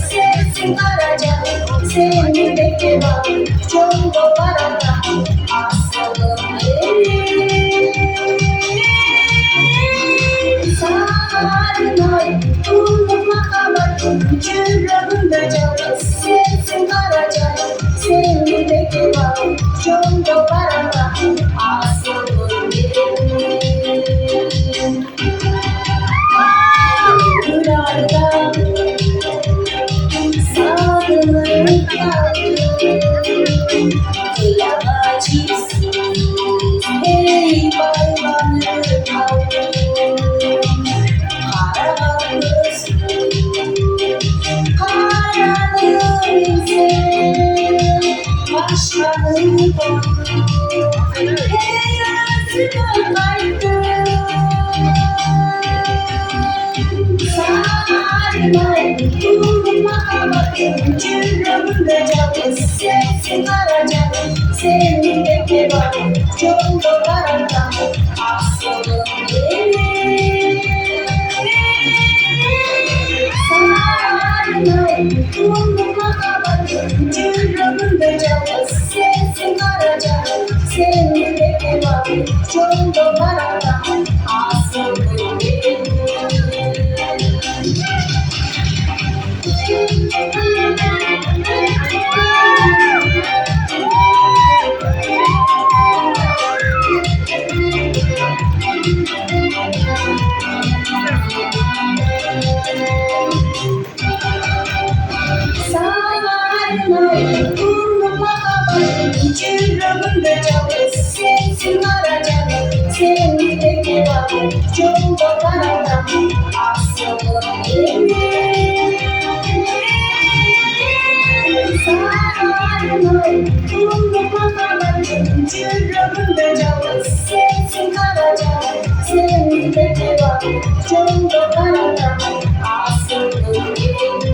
Sesin arayacak, seni bekle bak, çok arada aslanım benim. Sarılay, unutma kabartın, cürrabında canı. Sesin arayacak, seni bekle bak, çok arada aslanım benim. Yurarda hey baybanı kaldım, karanım ise başkanı koydum, hey özüme kaydım. Sarılay, durma bakın, cürrabında canı. Sesin arayacak, seni bekle bak, çok arada aslanım benim. Sarılay, durma bakın, cürrabında canı. Sesin arayacak, seni bekle bak, çok arada aslanım benim. Sarılay, durma kabartın, cürrabında canı. Sesin arayacak, seni bekle bak, çok arada aslanım benim. Sarılay, durma kabartın, cürrabında canı. Sesin arayacak, seni bekle bak, çok arada aslanım benim.